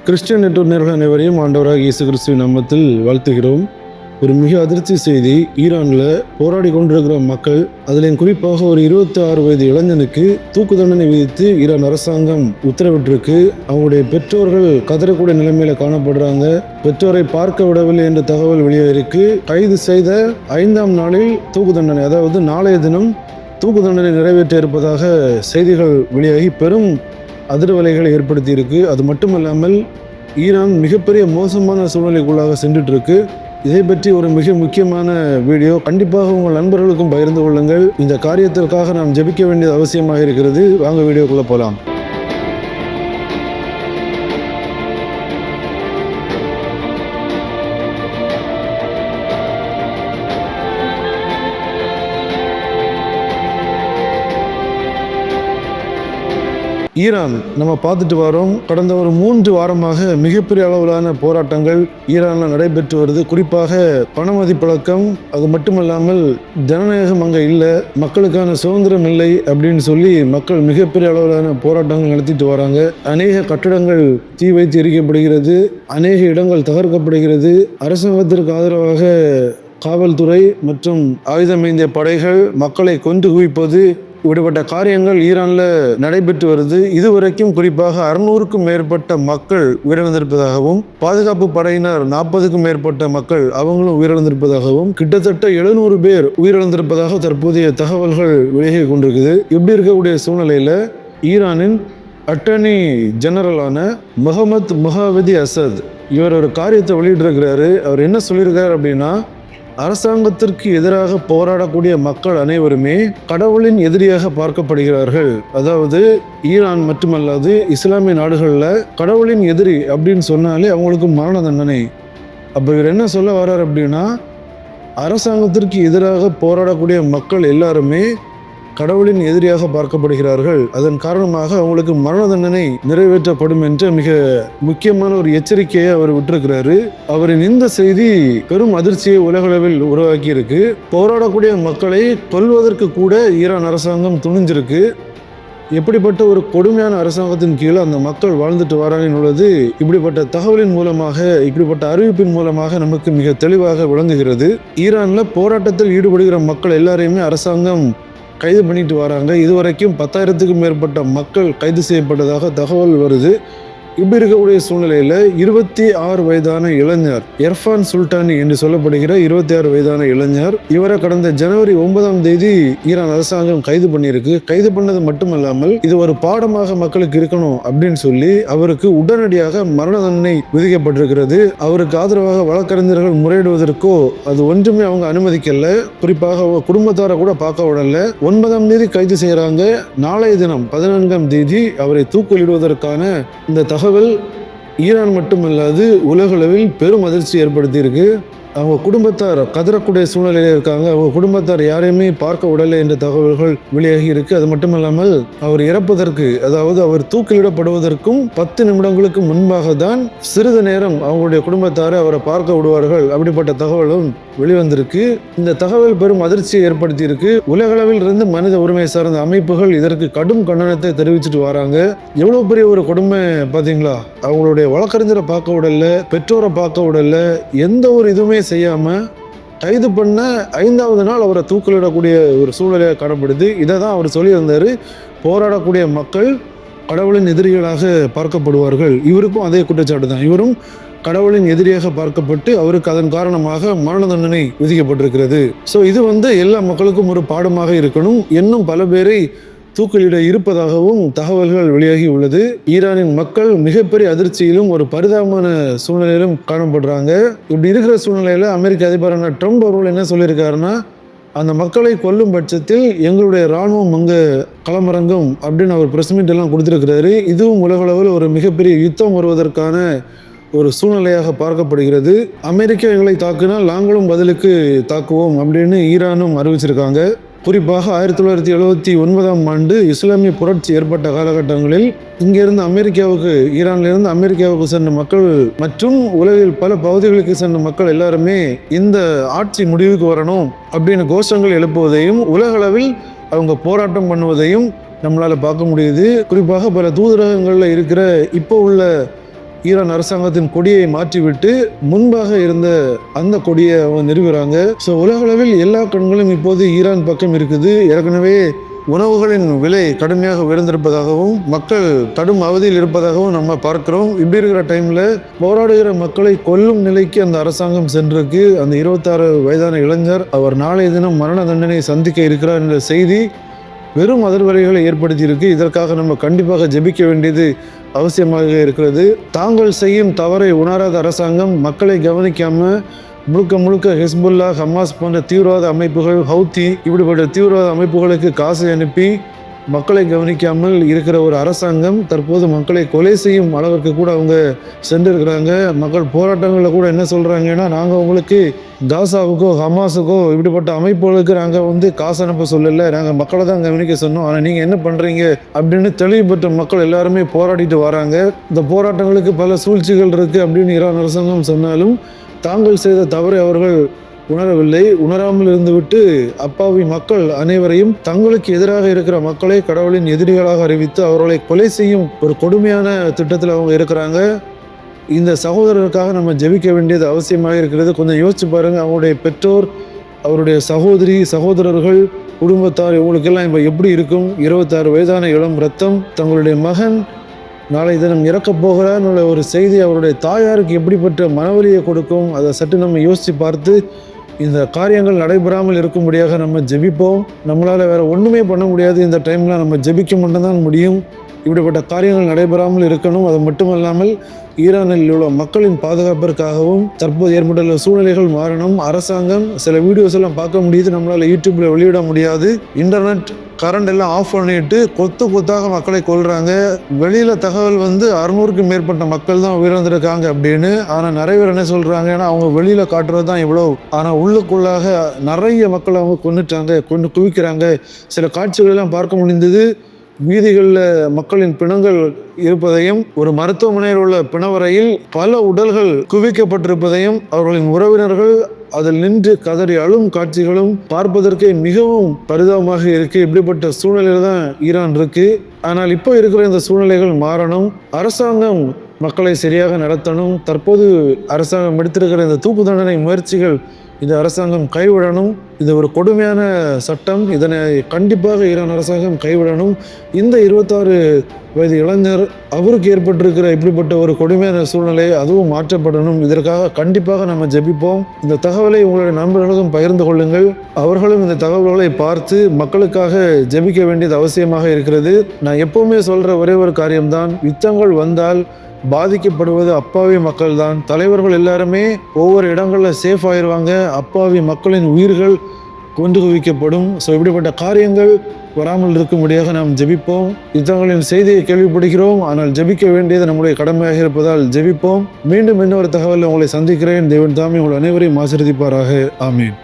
Christian network நேயர்கள் அனைவரையும் ஆண்டவராக இயேசு கிறிஸ்துவின் நாமத்தில் வாழ்த்துகிறோம். ஒரு மிக அதிர்ச்சி செய்தி. ஈரானில் போராடி கொண்டிருக்கிற மக்கள், அதிலும் குறிப்பாக ஒரு 26 வயது இளைஞனுக்கு தூக்கு தண்டனை விதித்து ஈரான் அரசாங்கம் உத்தரவிட்டிருக்கு. அவங்களுடைய பெற்றோர்கள் கதறக்கூடிய நிலைமையில காணப்படுறாங்க. பெற்றோரை பார்க்க விடவில்லை என்ற தகவல் வெளியாயிருக்கு. கைது செய்த 5ஆம் நாளில் தூக்கு தண்டனை, அதாவது நாளைய தினம் தூக்கு தண்டனை நிறைவேற்ற இருப்பதாக செய்திகள் வெளியாகி பெரும் அதிர்வலைகளை ஏற்படுத்தி இருக்கு. அது மட்டுமல்லாமல் ஈரான் மிகப்பெரிய மோசமான சூழ்நிலைக்குள்ளாக சென்றுட்டு இருக்கு. இதை பற்றி ஒரு மிக முக்கியமான வீடியோ கண்டிப்பாக உங்கள் நண்பர்களுக்கும் பகிர்ந்து கொள்ளுங்கள். இந்த காரியத்திற்காக நாம் ஜெபிக்க வேண்டியது அவசியமாக இருக்கிறது. வாங்க வீடியோக்குள்ள போலாம். ஈரான் நம்ம பார்த்துட்டு வரோம். கடந்த ஒரு 3 வாரமாக மிகப்பெரிய அளவிலான போராட்டங்கள் ஈரானில் நடைபெற்று வருது. குறிப்பாக பணமதிப்பழக்கம், அது மட்டுமல்லாமல் ஜனநாயகம் அங்கே இல்லை, மக்களுக்கான சுதந்திரம் இல்லை அப்படின்னு சொல்லி மக்கள் மிகப்பெரிய அளவிலான போராட்டங்கள் நடத்திட்டு வராங்க. அநேக கட்டடங்கள் தீ வைத்து எரிக்கப்படுகிறது, அநேக இடங்கள் தகர்க்கப்படுகிறது. அரசாங்கத்திற்கு ஆதரவாக காவல்துறை மற்றும் ஆயுதமேந்திய படைகள் மக்களை கொன்று குவிப்பது, இப்படிப்பட்ட காரியங்கள் ஈரான்ல நடைபெற்று வருது. இதுவரைக்கும் குறிப்பாக 600க்கும் மேற்பட்ட மக்கள் உயிரிழந்திருப்பதாகவும், பாதுகாப்பு படையினர் 40க்கும் மேற்பட்ட மக்கள் அவங்களும் உயிரிழந்திருப்பதாகவும், கிட்டத்தட்ட 700 பேர் உயிரிழந்திருப்பதாக தற்போதைய தகவல்கள் வெளியாகி கொண்டிருக்குது. இப்படி இருக்கக்கூடிய சூழ்நிலையில ஈரானின் அட்டர்னி ஜெனரலான முகமது முஹாவதி அசத் இவர் ஒரு காரியத்தை வெளியிட்டிருக்கிறாரு. அவர் என்ன சொல்லியிருக்காரு அப்படின்னா, அரசாங்கத்திற்கு எதிராக போராடக்கூடிய மக்கள் அனைவருமே கடவுளின் எதிரியாக பார்க்கப்படுகிறார்கள். அதாவது ஈரான் மட்டுமல்லாது இஸ்லாமிய நாடுகளில் கடவுளின் எதிரி அப்படின்னு சொன்னாலே அவங்களுக்கு மரண தண்டனை. அப்போ இவர் என்ன சொல்ல வர்றார் அப்படின்னா, அரசாங்கத்திற்கு எதிராக போராடக்கூடிய மக்கள் எல்லாருமே கடவுளின் எதிரியாக பார்க்கப்படுகிறார்கள். அதன் காரணமாக அவங்களுக்கு மரண தண்டனை நிறைவேற்றப்படும் என்ற மிக முக்கியமான ஒரு எச்சரிக்கையை அவர் விட்டிருக்கிறாரு. அவரின் இந்த செய்தி பெரும் அதிர்ச்சியை உலகளவில் உருவாக்கி இருக்கு. போராடக்கூடிய மக்களை கொல்வதற்கு கூட ஈரான் அரசாங்கம் துணிஞ்சிருக்கு. எப்படிப்பட்ட ஒரு கொடுமையான அரசாங்கத்தின் கீழே அந்த மக்கள் வாழ்ந்துட்டு வராங்க என்பது இப்படிப்பட்ட தகவலின் மூலமாக, இப்படிப்பட்ட அறிவிப்பின் மூலமாக நமக்கு மிக தெளிவாக விளங்குகிறது. ஈரான்ல போராட்டத்தில் ஈடுபடுகிற மக்கள் எல்லாரையுமே அரசாங்கம் கைது பண்ணிட்டு வராங்க. இதுவரைக்கும் 10,000க்கும் மேற்பட்ட மக்கள் கைது செய்யப்பட்டதாக தகவல் வருது. இப்படி இருக்கக்கூடிய சூழ்நிலையில 26 வயதான இளைஞர் இர்ஃபான் சுல்டானி என்று சொல்லப்படுகிற 26 வயதான இளைஞர், இவரை கடந்த ஜனவரி 9ஆம் தேதி ஈரான் அரசாங்கம் கைது பண்ணியிருக்கு. கைது பண்ணது மட்டுமல்லாமல் இது ஒரு பாடமாக மக்களுக்கு இருக்கணும் அப்படின்னு சொல்லி அவருக்கு உடனடியாக மரண தண்டனை விதிக்கப்பட்டிருக்கிறது. அவருக்கு ஆதரவாக வழக்கறிஞர்கள் முறையிடுவதற்கோ அது ஒன்றுமே அவங்க அனுமதிக்கல. குறிப்பாக அவங்க குடும்பத்தாரை கூட பார்க்க விடல. 9ஆம் தேதி கைது செய்யறாங்க. நாளைய தினம் 14ஆம் தேதி அவரை தூக்கிலிடுவதற்கான இந்த தகவல் ஈரான் மட்டுமல்லாது உலகளவில் பெரும் அதிர்ச்சி ஏற்படுத்தி இருக்கு. அவங்க குடும்பத்தார் கதறக்கூடிய சூழ்நிலையில் இருக்காங்க. அவங்க குடும்பத்தார் யாரையுமே பார்க்க விடலை என்ற தகவல்கள் வெளியாகி இருக்கு. அது மட்டுமல்லாமல் அவர் இறப்பதற்கு, அதாவது அவர் தூக்கிலிடப்படுவதற்கும் 10 நிமிடங்களுக்கு முன்பாக தான் சிறிது நேரம் அவங்களுடைய குடும்பத்தாரை அவரை பார்க்க விடுவார்கள், அப்படிப்பட்ட தகவலும் வெளிவந்திருக்கு. இந்த தகவல் பெரும் அதிர்ச்சியை ஏற்படுத்தி இருக்கு. உலகளவில் இருந்து மனித உரிமை சார்ந்த அமைப்புகள் இதற்கு கடும் கண்டனத்தை தெரிவிச்சுட்டு வராங்க. எவ்வளவு பெரிய ஒரு கொடுமை பாத்தீங்களா? அவங்களுடைய வழக்கறிஞரை பார்க்க விடல, பெற்றோரை பார்க்க விடல, எந்த ஒரு இதுவுமே செய்யாம கைது பண்ண 5ஆவது நாள் அவரை தூக்கிலிடக்கூடிய ஒரு சூழ்நிலையாக காணப்படுது. இதை தான் அவர் சொல்லியிருந்தாரு, போராடக்கூடிய மக்கள் கடவுளின் எதிரிகளாக பார்க்கப்படுவார்கள். இவருக்கும் அதே குற்றச்சாட்டு தான். இவரும் கடவுளின் எதிரியாக பார்க்கப்பட்டு அவருக்கு அதன் காரணமாக மரண தண்டனை விதிக்கப்பட்டிருக்கிறது. ஸோ இது எல்லா மக்களுக்கும் ஒரு பாடமாக இருக்கணும். இன்னும் பல பேரை தூக்கிலிட இருப்பதாகவும் தகவல்கள் வெளியாகி உள்ளது. ஈரானின் மக்கள் மிகப்பெரிய அதிர்ச்சியிலும் ஒரு பரிதாபமான சூழ்நிலையிலும் காணப்படுறாங்க. இப்படி இருக்கிற சூழ்நிலையில அமெரிக்க அதிபரான ட்ரம்ப் அவர்கள் என்ன சொல்லியிருக்காருன்னா, அந்த மக்களை கொல்லும் பட்சத்தில் எங்களுடைய இராணுவம் அங்கே களமிறங்கும் அப்படின்னு அவர் பிரஸ் மீட் எல்லாம் கொடுத்திருக்கிறாரு. இதுவும் உலகளவில் ஒரு மிகப்பெரிய யுத்தம் வருவதற்கான ஒரு சூழ்நிலையாக பார்க்கப்படுகிறது. அமெரிக்கா எங்களை தாக்குனால் நாங்களும் பதிலுக்கு தாக்குவோம் அப்படின்னு ஈரானும் அறிவிச்சிருக்காங்க. குறிப்பாக 1979ஆம் ஆண்டு இஸ்லாமிய புரட்சி ஏற்பட்ட காலகட்டங்களில் இங்கிருந்து அமெரிக்காவுக்கு, ஈரானிலிருந்து அமெரிக்காவுக்கு சென்ற மக்கள் மற்றும் உலகில் பல பகுதிகளுக்கு சென்ற மக்கள் எல்லாருமே இந்த ஆட்சி முடிவுக்கு வரணும் அப்படின்னு கோஷங்கள் எழுப்புவதையும் உலகளவில் அவங்க போராட்டம் பண்ணுவதையும் நம்மளால பார்க்க முடியுது. குறிப்பாக பல தூதரகங்களில் இருக்கிற இப்போ உள்ள ஈரான் அரசாங்கத்தின் கொடியை மாற்றிவிட்டு முன்பாக இருந்த அந்த கொடியை அவங்க நிறுவுறாங்க. ஸோ உலகளவில் எல்லா கண்களும் இப்போது ஈரான் பக்கம் இருக்குது. ஏற்கனவே உணவுகளின் விலை கடுமையாக உயர்ந்திருப்பதாகவும் மக்கள் கடும் அவதியில் இருப்பதாகவும் நம்ம பார்க்கிறோம். இப்படி இருக்கிற டைமில் போராடுகிற மக்களை கொல்லும் நிலைக்கு அந்த அரசாங்கம் சென்றிருக்கு. அந்த 26 வயதான இளைஞர் அவர் நாளைய தினம் மரண தண்டனை சந்திக்க இருக்கிறார் என்ற செய்தி வெறும் அதிர்வலைகளை ஏற்படுத்தி இருக்கு. இதற்காக நம்ம கண்டிப்பாக ஜெபிக்க வேண்டியது அவசியமாக இருக்கிறது. தாங்கள் செய்யும் தவறை உணராத அரசாங்கம் மக்களை கவனிக்காம முழுக்க ஹிஸ்புல்லா, ஹமாஸ் போன்ற தீவிரவாத அமைப்புகள், ஹவுத்தி இப்படிப்பட்ட தீவிரவாத அமைப்புகளுக்கு காசை அனுப்பி மக்களை கவனிக்காமல் இருக்கிற ஒரு அரசாங்கம் தற்போது மக்களை கொலை செய்யும் அளவிற்கு கூட அவங்க சென்றிருக்கிறாங்க. மக்கள் போராட்டங்களில் கூட என்ன சொல்கிறாங்கன்னா, நாங்கள் உங்களுக்கு காசாவுக்கோ ஹமாஸுக்கோ இப்படிப்பட்ட அமைப்புகளுக்கு நாங்கள் காசு அனுப்ப சொல்லலை, நாங்கள் மக்களை தான் கவனிக்க சொன்னோம், ஆனால் நீங்கள் என்ன பண்ணுறீங்க அப்படின்னு தெளிவு பெற்ற மக்கள் எல்லாருமே போராடிட்டு வராங்க. இந்த போராட்டங்களுக்கு பல சூழ்ச்சிகள் இருக்குது அப்படின்னு ஈரான் அரசாங்கம் சொன்னாலும் தாங்கள் செய்த தவறை அவர்கள் உணரவில்லை. உணராமல் இருந்துவிட்டு அப்பாவி மக்கள் அனைவரையும் தங்களுக்கு எதிராக இருக்கிற மக்களை கடவுளின் எதிரிகளாக அறிவித்து அவர்களை கொலை செய்யும் ஒரு கொடுமையான திட்டத்தில் அவங்க இருக்கிறாங்க. இந்த சகோதரருக்காக நம்ம ஜெபிக்க வேண்டியது அவசியமாக இருக்கிறது. கொஞ்சம் யோசிச்சு பாருங்கள், அவங்களுடைய பெற்றோர், அவருடைய சகோதரி, சகோதரர்கள், குடும்பத்தார் இவங்களுக்கெல்லாம் இப்போ எப்படி இருக்கும்? 26 வயதான இளம் ரத்தம் தங்களுடைய மகன் நாளை தினம் இறக்கப் போகிறார் ஒரு செய்தி அவருடைய தாயாருக்கு எப்படிப்பட்ட மனவலியை கொடுக்கும்? அதை சற்று நம்ம யோசித்து பார்த்து இந்த காரியங்கள் நடைபெறாமல் இருக்கும்படியாக நம்ம ஜெபிப்போம். நம்மளால் வேறு ஒன்றுமே பண்ண முடியாது. இந்த டைமில் நம்ம ஜெபிக்க மட்டும்தான் முடியும். இப்படிப்பட்ட காரியங்கள் நடைபெறாமல் இருக்கணும். அது மட்டுமல்லாமல் ஈரானில் உள்ள மக்களின் பாதுகாப்பிற்காகவும் தற்போது ஏற்பட்டுள்ள சூழ்நிலைகள் மாறணும். அரசாங்கம் சில வீடியோஸ் எல்லாம் பார்க்க முடியுது, நம்மளால் யூடியூப்பில் வெளியிட முடியாது. இன்டர்நெட் கரண்ட் எல்லாம் ஆஃப் பண்ணிட்டு கொத்தாக மக்களை கொல்றாங்க. வெளியில் தகவல் 600க்கு மேற்பட்ட மக்கள் தான் உயிரிழந்திருக்காங்க அப்படின்னு. ஆனால் நிறைய பேர் என்ன சொல்கிறாங்க, ஏன்னா அவங்க வெளியில் காட்டுறது தான் இவ்வளோ, ஆனால் உள்ளுக்குள்ளாக நிறைய மக்களை அவங்க கொண்டு குவிக்கிறாங்க. சில காட்சிகளெல்லாம் பார்க்க முடிந்தது. வீதிகளில் மக்களின் பிணங்கள் இருப்பதையும், ஒரு மருத்துவமனையில் உள்ள பிணவரையில் பல உடல்கள் குவிக்கப்பட்டிருப்பதையும், அவர்களின் உறவினர்கள் அதில் நின்று கதறி அழும் காட்சிகளும் பார்ப்பதற்கு மிகவும் பரிதாபமாக இருக்கு. இப்படிப்பட்ட சூழ்நிலையில் தான் ஈரான் இருக்கு. ஆனால் இப்போ இருக்கிற இந்த சூழ்நிலைகள் மாறணும். அரசாங்கம் மக்களை சரியாக நடத்தணும். தற்போது அரசாங்கம் எடுத்திருக்கிற இந்த தூக்கு தண்டனை முயற்சிகள் இந்த அரசாங்கம் கைவிடணும். இது ஒரு கொடுமையான சட்டம். இதனை கண்டிப்பாக ஈரான் அரசாங்கம் கைவிடணும். இந்த 26 வயது இளைஞர் அவருக்கு ஏற்பட்டிருக்கிற இப்படிப்பட்ட ஒரு கொடுமையான சூழ்நிலை அதுவும் மாற்றப்படணும். இதற்காக கண்டிப்பாக நம்ம ஜெபிப்போம். இந்த தகவலை உங்களுடைய நண்பர்களுக்கும் பகிர்ந்து கொள்ளுங்கள். அவர்களும் இந்த தகவல்களை பார்த்து மக்களுக்காக ஜெபிக்க வேண்டியது அவசியமாக இருக்கிறது. நான் எப்பவுமே சொல்கிற ஒரே ஒரு காரியம்தான், யுத்தங்கள் வந்தால் பாதிக்கப்படுவது அப்பாவி மக்கள் தான். தலைவர்கள் எல்லாருமே ஒவ்வொரு இடங்களில் சேஃப் ஆயிடுவாங்க. அப்பாவி மக்களின் உயிர்கள் கொண்டு குவிக்கப்படும். ஸோ இப்படிப்பட்ட காரியங்கள் வராமல் இருக்கும்படியாக நாம் ஜெபிப்போம். யுத்தங்களின் செய்தியை கேள்விப்படுகிறோம், ஆனால் ஜெபிக்க வேண்டியது நம்முடைய கடமையாக இருப்பதால் ஜெபிப்போம். மீண்டும் இன்னொரு தகவலில் உங்களை சந்திக்கிறேன். தேவன் தாமே உங்கள் அனைவரையும் ஆசீர்வதிப்பாராக. ஆமீன்.